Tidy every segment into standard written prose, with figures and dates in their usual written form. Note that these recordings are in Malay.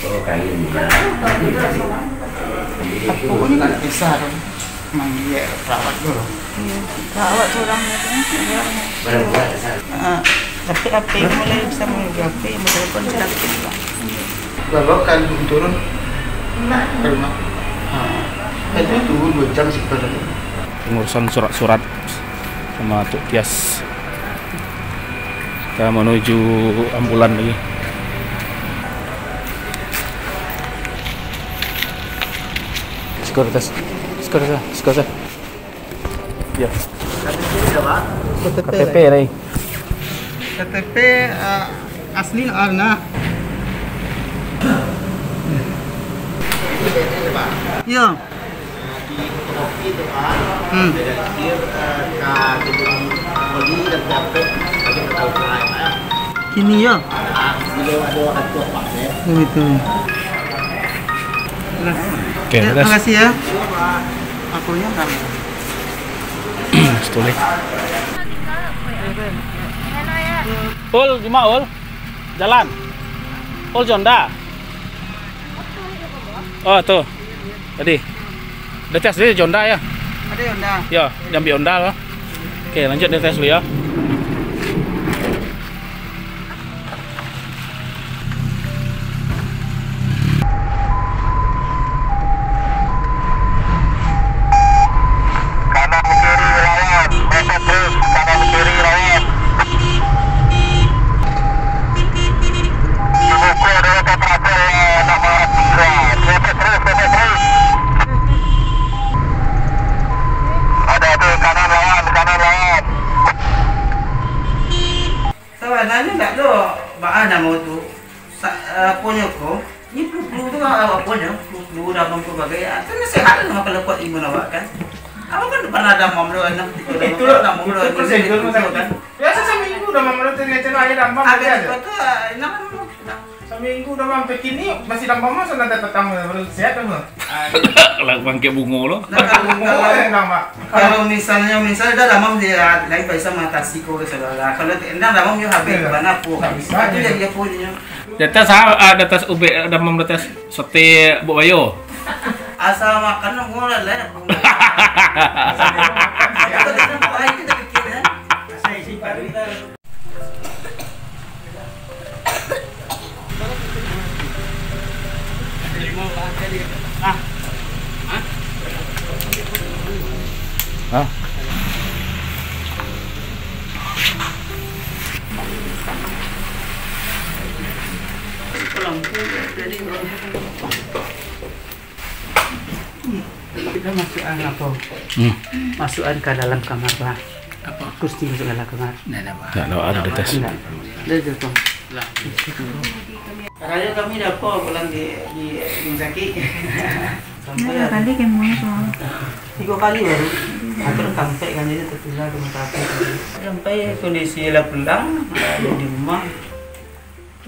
Oh, kain. Aku ini kan bisa dong. Manggil perawat dulu. Iya, perawat orangnya kan. Berat-berat. Tapi apa mulai bisa mengapi, telepon sudah kita. Kalau kan turun ke rumah. Itu turun 2 jam sih pada. Pengurusan surat-surat sama Cuk Tias. Kita menuju ambulan lagi. Skor. Ya. KTP lagi. KTP asli Arna. Ya. Kini ya. Begitu. Oke, Terima kasih ya. Akunya kan. Setulik. Ul, gimana Ul? Jalan. Ul Jonda. Oh tuh. Tadi. Udah tes dulu Jonda ya? Ada Honda. Ya, jambi Honda loh. Oke, lanjut deh tes dulu ya. Nanya tak tu, mana mau tu? Punya ko, ni flu tu apa punya? Flu dah mampu bagai. Kan sehat lah kalau kuat imun awak kan. Apa kan pernah ada mamlu anak itu dah mamlu kan. Biasa seminggu udah mamlu ternyata air damam Ada aja. betul, nak Seminggu udah mampu kini masih damam masa nanti tetangga baru sehat kan? Lah bangke bungo lo. Kalau misalnya dah damam dia lagi bisa mengatasi ko segala. Kalau tidak damam dia habis mana pun. Itu dia punya. Data data UB damam data sote Bu Bayo. Asal makan murah lah. Hah? Kita masukkan apa? Masukkan ke dalam kamar pak. Apa? Kursi masuk dalam kamar. Nggak ada tes. Dah tu. Karena kami dapat pulang di rumah sakit. Sampai Kali kemana semua? 3 kali baru. Akhirnya sampai kan jadi tertular rumah sakit. Sampai kondisi lah pulang ada di rumah.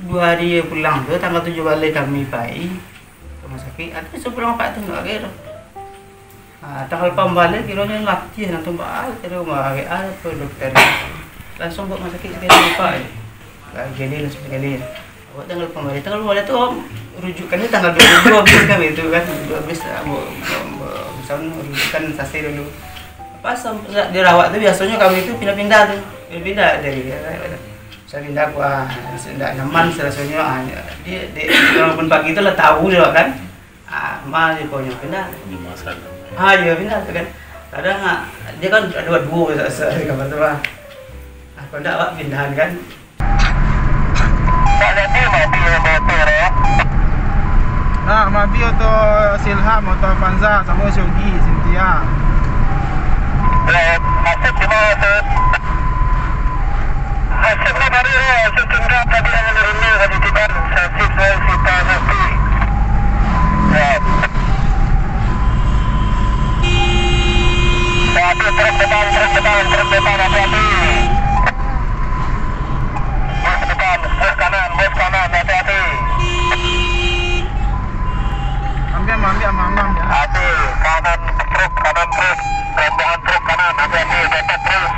2 hari pulang tu tanggal 7 balik kami pai rumah sakit. Ada sebelum pak tu nggak kira. Tanggal 8 balik kiranya latih nanti mbak kira rumah ada dokter langsung buat rumah sakit sekali pak. Gini langsung sekali. Awak tanggal 8 balik tanggal 2 balik tu rujukannya tanggal 22 habis kan itu kan 12 misalnya rujukan selesai dulu. Pas dirawat tu biasanya kami itu pindah-pindah tu. Pindah dari saya pindah tidak nyaman rasanya dia walaupun pagi itu lah tahu dia kan mah dia punya pindah ya pindah tu kan kadang dia kan ada dua di kamar tu lah kalau tidak awak pindahan kan Mabi atau Silham atau Fanza sama Shogi, Cynthia. Masuk di bawah tu. Hasilnya baru sejumlah tadi yang menerima tadi kita sasib saya kita nanti. Ya. Tapi terus depan hati-hati. Bos kanan hati-hati. Ambil ya. Hati kanan kanan truk, rombongan truk kanan, hati-hati, tetap terus.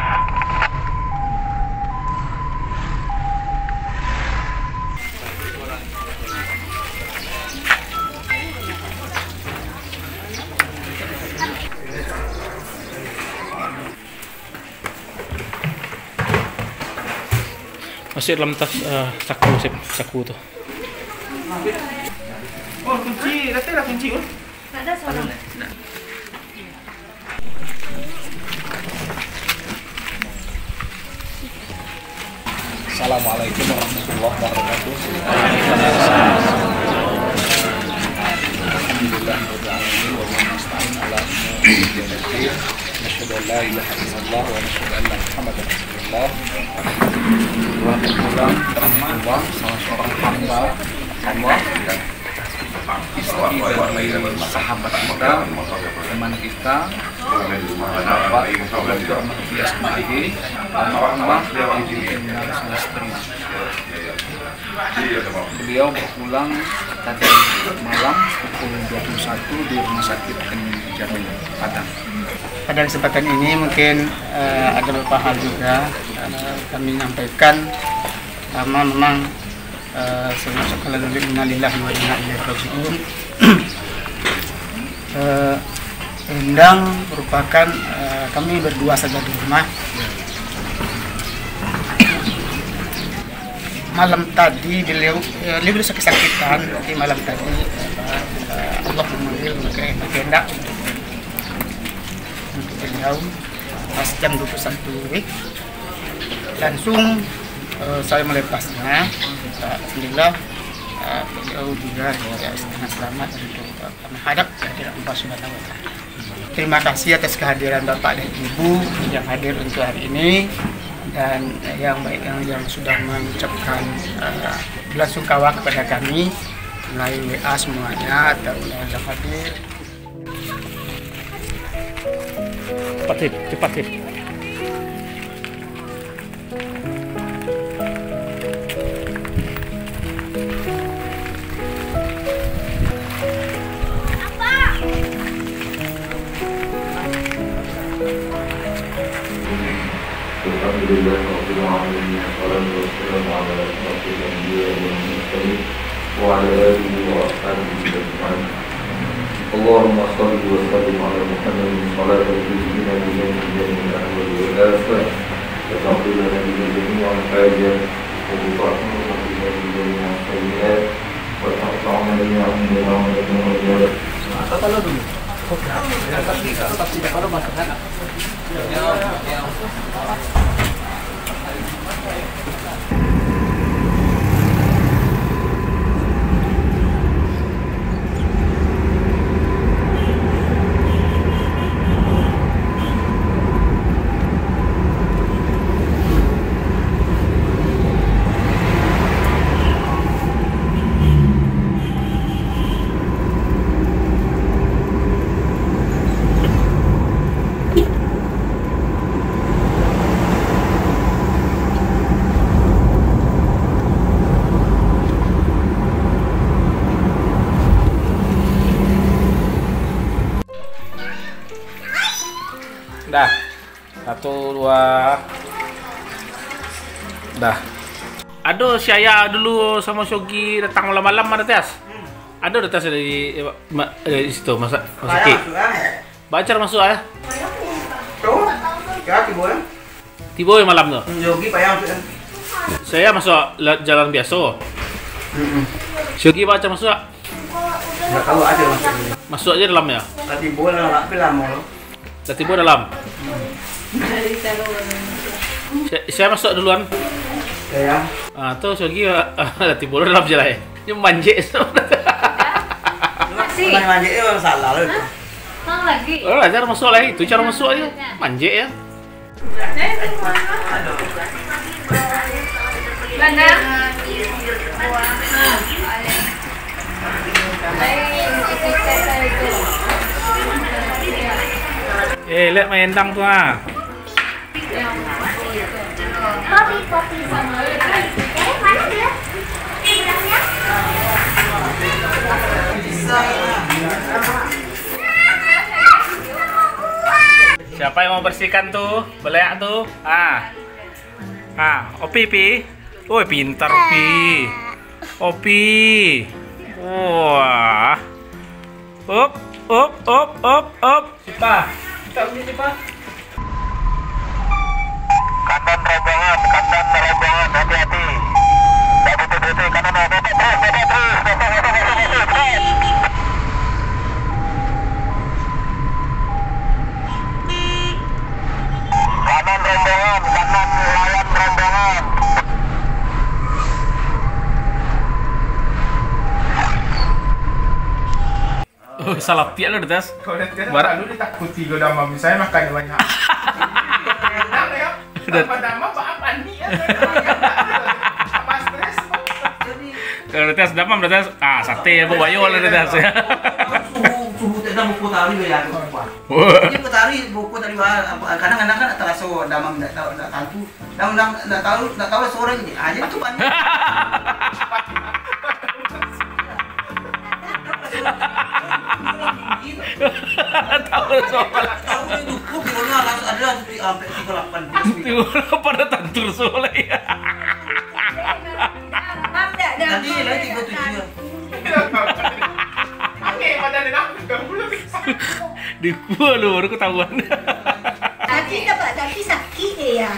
Masih dalam tas saku tuh. Oh, kunci, datang kunci. Ada seorang. Assalamualaikum warahmatullahi wabarakatuh. Alhamdulillahirrahmanirrahim. Wa nasta'in ala umuri din. Nashhadu an la ilaha illallah wa nashhadu anna Muhammadar Rasulullah. Wa berpulang Allah salah seorang hamba Allah dan istri dan sahabat kita, teman kita, Bapak Bias Mahdi, almarhumah Lestri. Beliau berpulang tadi malam pukul 21 di Rumah Sakit Jamil Padang. Pada kesempatan ini mungkin ada beberapa hal juga kami menyampaikan. Pertama, memang innalillahi wa inna ilaihi raji'un. Endang merupakan kami berdua saja di rumah. Malam tadi beliau sakit-sakitan. Jadi malam tadi Allah memanggil kehendak untuk beliau pas jam 21 langsung saya melepasnya. Alhamdulillah beliau juga setengah selamat untuk menghadap kehadiran Allah Subhanahu wa Ta'ala. Terima kasih atas kehadiran Bapak dan Ibu yang hadir untuk hari ini, dan yang sudah mengucapkan belasungkawa kepada kami melalui WA semuanya atau yang hadir. Cepat sih. Alhamdulillahirabbil alamin. Wassalatu wassalamu ala asyrofil anbiya'i wal mursalin wa ala alihi wa ashabihi ajma'in. Allahumma shalli wa sallim ala Muhammadin salatan tujina biha jami'al ahwali wal afat wa taqdir lana biha jami'al hajat wa tu'ahhirna biha jami'al sayyi'at wa tarfa'na biha 'inda rahmatika wa ghadaban. Kalau dulu. Tapi tidak kalau masuk sana. Dah. 1, 2. Dah. Aduh, saya dulu sama Shogi datang malam-malam mana tes? Ada tes dari situ masuk. Baca masuk ya. Tuh, ya Tiba malam tuh. Shogi payah masuk. Saya masuk jalan biasa. Shogi baca masuk. Enggak tahu ada masuk. Masuk aja dalam ya. Tadi bola enggak bilang mau. Tiba dalam. Saya masuk duluan. Ya. Tuh Shogi tiba dalam je lah ya. Dia manjik. Masih. Manjik itu salah loh itu. Mang lagi. Oh, ajar masuk lah. Itu cara masuk aja. Manjik ya. Mana? Lihat main dang tuh ah. Kopi sama. Mana dia? Bilangnya? Siapa yang mau bersihkan tuh? Beleak tuh. Opi, Pi. Woi, pintar Opi. Opi. Wah. Up. Siapa? Kita uji siapa? Kanan rombongan, hati-hati. Tidak butuh kanan terus. Kanan rombongan, lawan rombongan. Salah pihak lo Das. Kalau lihat kan, lu ditakuti gue damam. Saya makannya banyak. Apa damam, apa nih ya? Apa stres? Kalau Das damam Das. Sate ya, bawa yo lah Das ya. Suhu tidak mau putari ya. Ini putari buku tadi kadang-kadang kan terasa damam tidak tahu sore ini. Aja tuh kan. Tahu soal. Tahu itu kilonya langsung ada sampai 38. Pada tantur soalnya ya. Tadi lagi 37. Oke, pada aku belum bisa. Di gua lu baru ketahuan. Tapi sakit ya.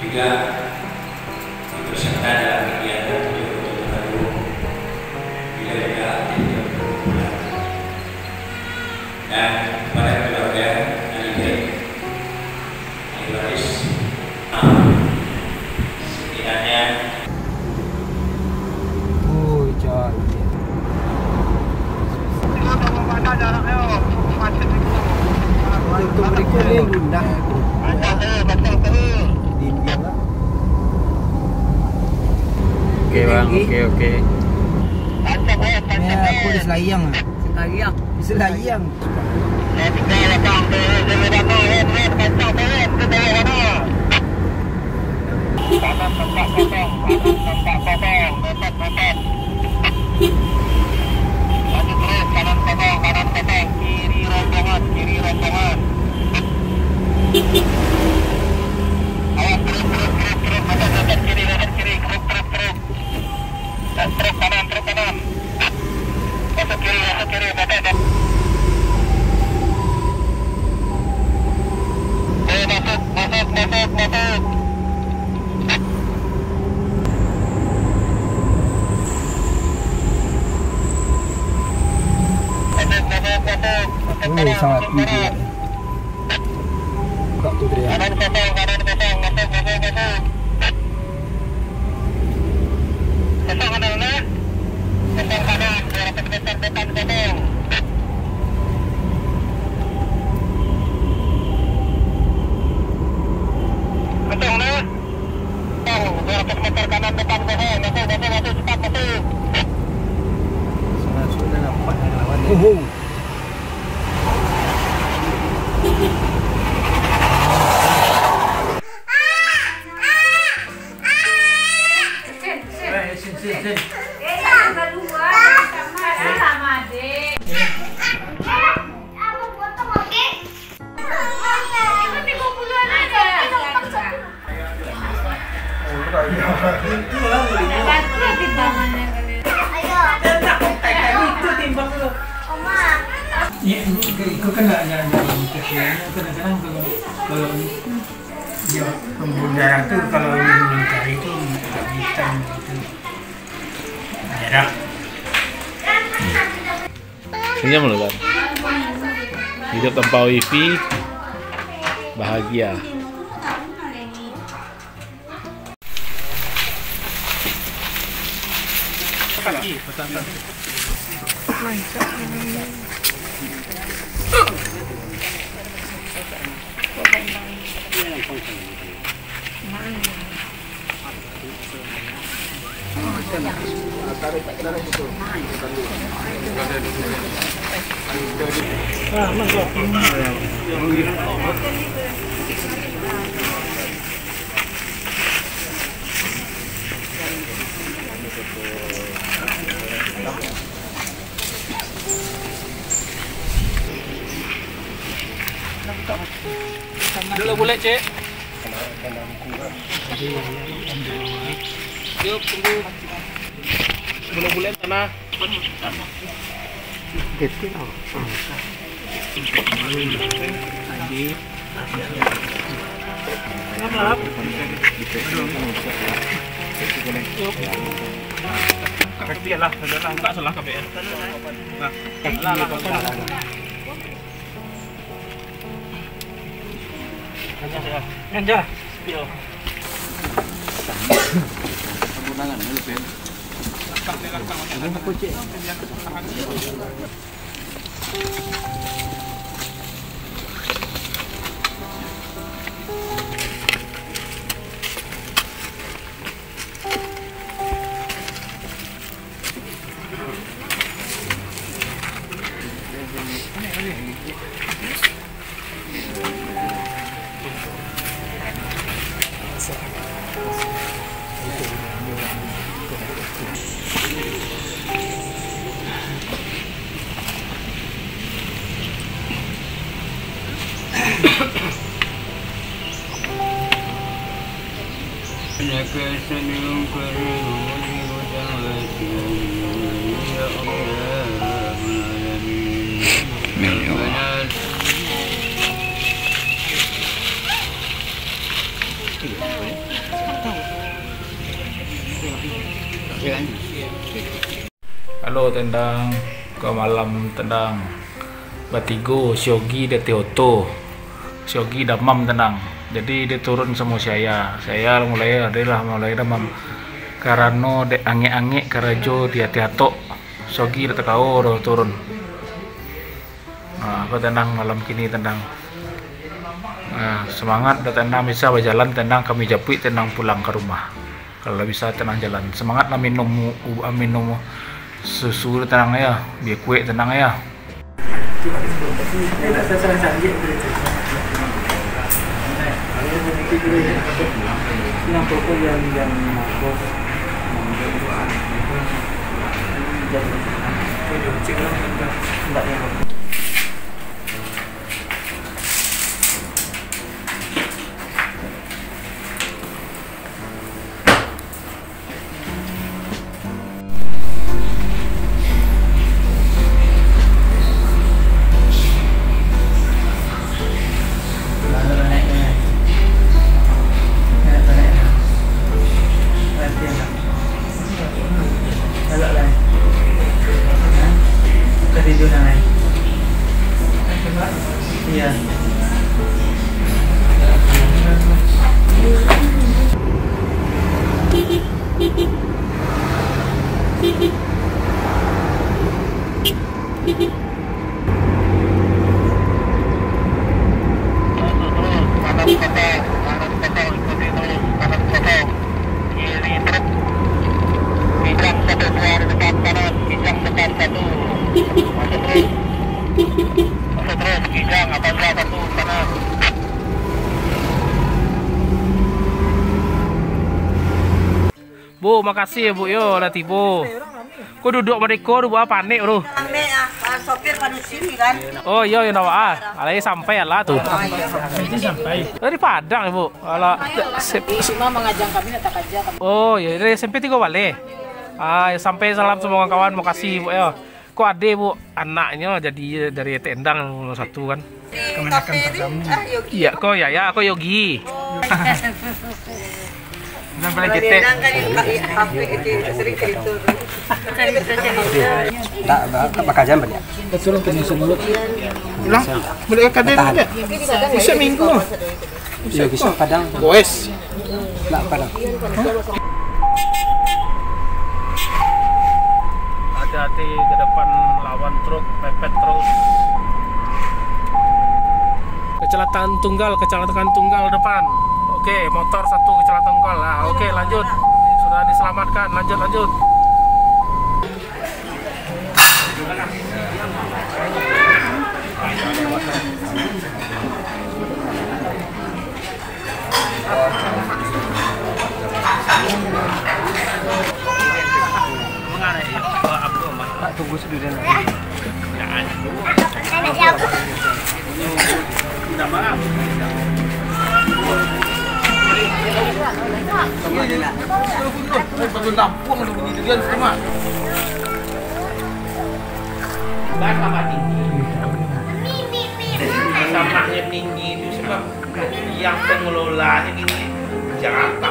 Juga berserta dalam kegiatan baru wilayah dan kepada keluarga adik waris setidaknya Untuk berikutnya bunda. Oke bang, oke. Ya, aku di Selayang. Selayang. Kiri rombongan. Awas terus, kanan kiri, truk. Truk kanan. Masuk kiri, bapak. Masuk. Sangat tinggi. Buka tuh dia. Kanan kosong, masuk. Kosong kanan. Kosong kanan, 200 meter depan kosong. Kosong nah. 200 meter kanan depan kosong. Masuk, cepat masuk. Sudah nampak lawan. Iya, itu kan nggak kadang-kadang kalau Ya, pembuluh darah tuh kalau ingin mencari itu agak hitam gitu. Darah. Senyum loh kan. Hidup tanpa wifi bahagia. Dulu boleh cek. Yuk tunggu. Boleh tanah. Biarlah, sudahlah, enggak salah KPR. Nah, lah. Anja. Yo. Penggunaan lebih. Ada kunci. Halo tendang ke malam tendang Batigo Shogi de Teoto Shogi damam tenang. Jadi dia turun sama saya mulai damam karano de ange karajo dia tiato Shogi de tekau udah turun. Nah, apa tenang malam kini tendang. Nah, semangat udah tendang bisa berjalan tendang kami japui tendang pulang ke rumah. Kalau bisa tenang jalan. Semangat lah minum susu tenang ya, biar kue tenang ya. Iya. Bu, makasih ya Bu yo, lah tibo. Kok duduk mereka udah panik bro. Panik ah, sopir pada sini kan. Oh iya ya nawa alai sampai lah tuh. Sampai. Dari Padang ya Bu. Kalau Cuma mengajang kami tak aja. oh ya dari SMP 3 balik. Ah ya, sampai salam semua kawan, makasih Bu ya. Kok ade Bu anaknya jadi dari Tendang satu kan. Kemenakan pertama. Iya kok ya aku Yogi. Sampai kita. Tak bakal jam banyak. Betul kan semua. Pulang. Boleh kadang enggak? Bisa minggu. Bisa Padang. Goes. Nak Padang. Hati-hati ke depan lawan truk pepet terus. Kecelakaan tunggal depan. Oke, motor satu kecelakaan tunggal. Nah, oke, lanjut. Sudah diselamatkan. Lanjut. Tak tunggu sedulur. Sama tinggi itu sebab yang pengelolanya ini Jakarta.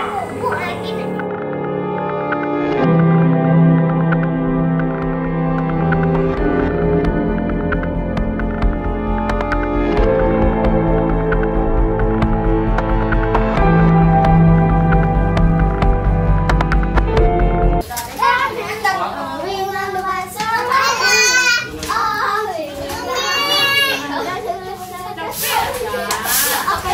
Apa